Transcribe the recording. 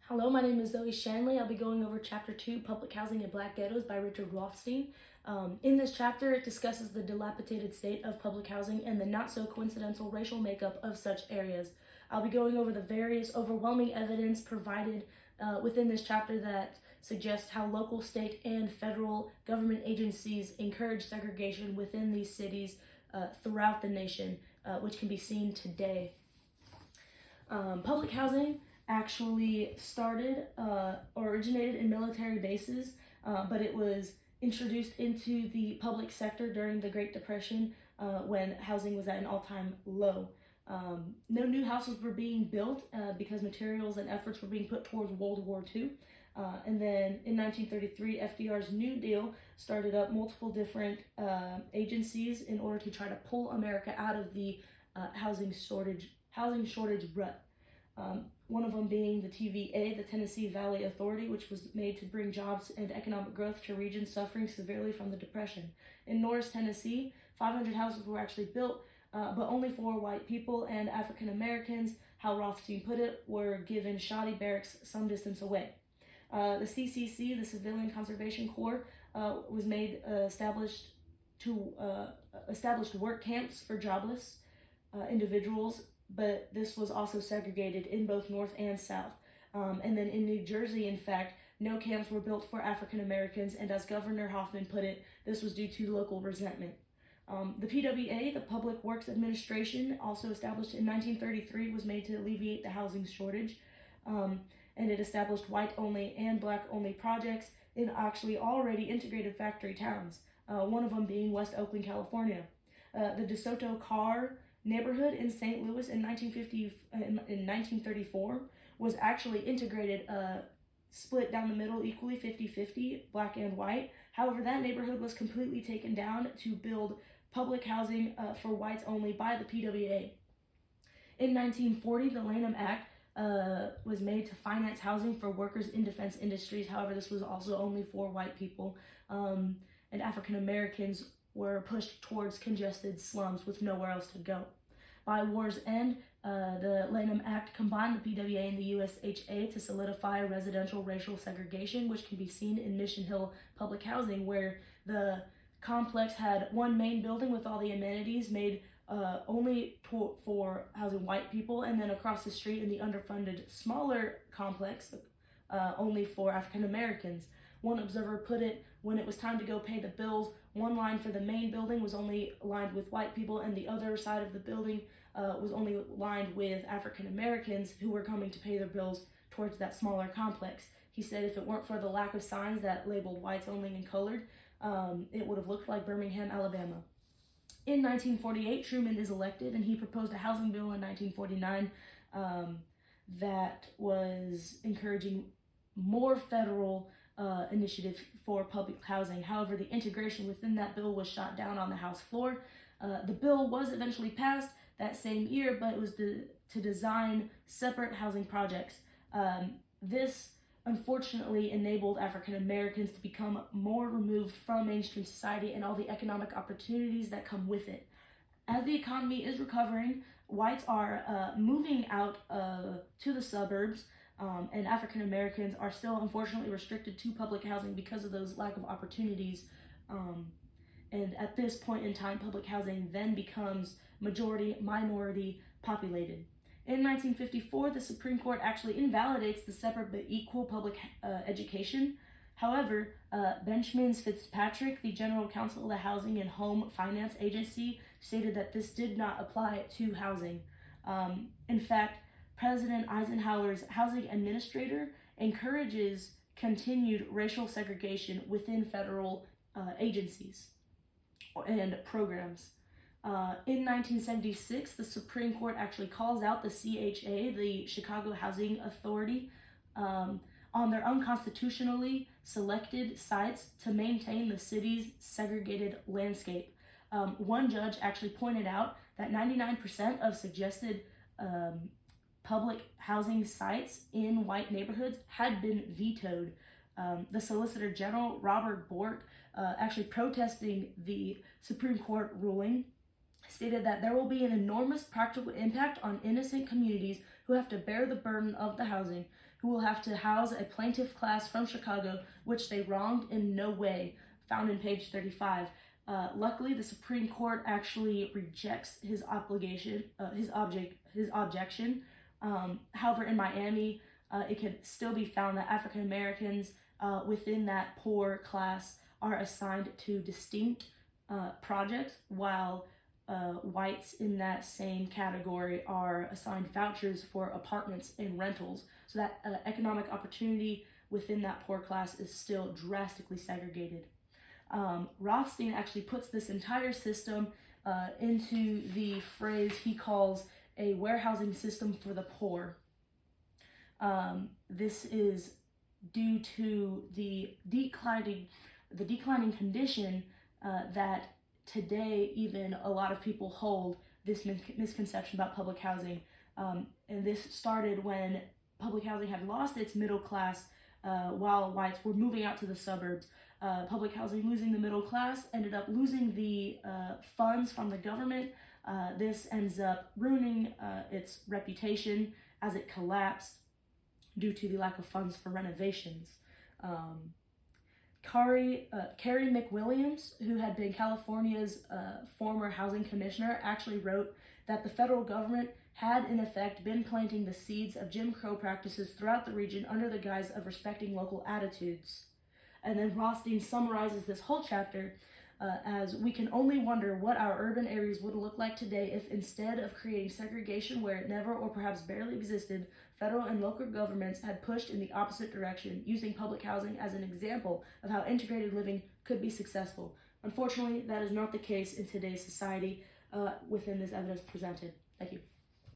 Hello, my name is Zoe Shanley. I'll be going over Chapter 2, Public Housing in Black Ghettos by Richard Rothstein. In this chapter, it discusses the dilapidated state of public housing and the not-so-coincidental racial makeup of such areas. I'll be going over the various overwhelming evidence provided within this chapter that suggests how local, state, and federal government agencies encourage segregation within these cities throughout the nation, which can be seen today. Public housing actually originated in military bases, but it was introduced into the public sector during the Great Depression when housing was at an all-time low. No new houses were being built because materials and efforts were being put towards World War II. And then in 1933, FDR's New Deal started up multiple different agencies in order to try to pull America out of the housing shortage rut. One of them being the TVA, the Tennessee Valley Authority, which was made to bring jobs and economic growth to regions suffering severely from the Depression. In Norris, Tennessee, 500 houses were actually built, but only for white people, and African Americans, how Rothstein put it, were given shoddy barracks some distance away. The CCC, the Civilian Conservation Corps, was made established work camps for jobless individuals, but this was also segregated in both North and South. And then in New Jersey, in fact, no camps were built for African Americans, and as Governor Hoffman put it, this was due to local resentment. The PWA, the Public Works Administration, also established in 1933, was made to alleviate the housing shortage, and it established white-only and black-only projects in actually already integrated factory towns, one of them being West Oakland, California. The DeSoto Carr neighborhood in St. Louis in 1934 was actually integrated, split down the middle equally 50-50, black and white. However, that neighborhood was completely taken down to build public housing for whites only by the PWA. In 1940, the Lanham Act was made to finance housing for workers in defense industries. However, this was also only for white people, and African Americans were pushed towards congested slums with nowhere else to go. By war's end, the Lanham Act combined the PWA and the USHA to solidify residential racial segregation, which can be seen in Mission Hill Public Housing, where the complex had one main building with all the amenities made only for housing white people, and then across the street in the underfunded smaller complex only for African Americans. One observer put it, when it was time to go pay the bills, one line for the main building was only lined with white people, and the other side of the building was only lined with African Americans who were coming to pay their bills towards that smaller complex. He said if it weren't for the lack of signs that labeled whites only and colored, it would have looked like Birmingham, Alabama. In 1948, Truman is elected, and he proposed a housing bill in 1949 that was encouraging more federal initiative for public housing. However, the integration within that bill was shot down on the House floor. The bill was eventually passed that same year, but it was to design separate housing projects. This unfortunately enabled African Americans to become more removed from mainstream society and all the economic opportunities that come with it. As the economy is recovering, whites are moving out to the suburbs, and African Americans are still unfortunately restricted to public housing because of those lack of opportunities. And at this point in time, public housing then becomes majority-minority populated. In 1954, the Supreme Court actually invalidates the separate but equal public education. However, Benjamin Fitzpatrick, the General Counsel of the Housing and Home Finance Agency, stated that this did not apply to housing. In fact, President Eisenhower's housing administrator encourages continued racial segregation within federal agencies and programs. In 1976, the Supreme Court actually calls out the CHA, the Chicago Housing Authority, on their unconstitutionally selected sites to maintain the city's segregated landscape. One judge actually pointed out that 99% of suggested public housing sites in white neighborhoods had been vetoed. The Solicitor General, Robert Bork, actually protesting the Supreme Court ruling, stated that there will be an enormous practical impact on innocent communities who have to bear the burden of the housing, who will have to house a plaintiff class from Chicago, which they wronged in no way, found in page 35. Luckily, the Supreme Court actually rejects his objection. However, in Miami, it can still be found that African Americans within that poor class are assigned to distinct projects, while whites in that same category are assigned vouchers for apartments and rentals. So that economic opportunity within that poor class is still drastically segregated. Rothstein actually puts this entire system into the phrase he calls a warehousing system for the poor. This is due to the declining condition that today even a lot of people hold this misconception about public housing. And this started when public housing had lost its middle class while whites were moving out to the suburbs. Public housing losing the middle class ended up losing the funds from the government. This ends up ruining its reputation as it collapsed due to the lack of funds for renovations. Carey McWilliams, who had been California's former housing commissioner, actually wrote that the federal government had in effect been planting the seeds of Jim Crow practices throughout the region under the guise of respecting local attitudes. And then Rothstein summarizes this whole chapter as we can only wonder what our urban areas would look like today if instead of creating segregation where it never or perhaps barely existed, federal and local governments had pushed in the opposite direction, using public housing as an example of how integrated living could be successful. Unfortunately, that is not the case in today's society within this evidence presented. Thank you.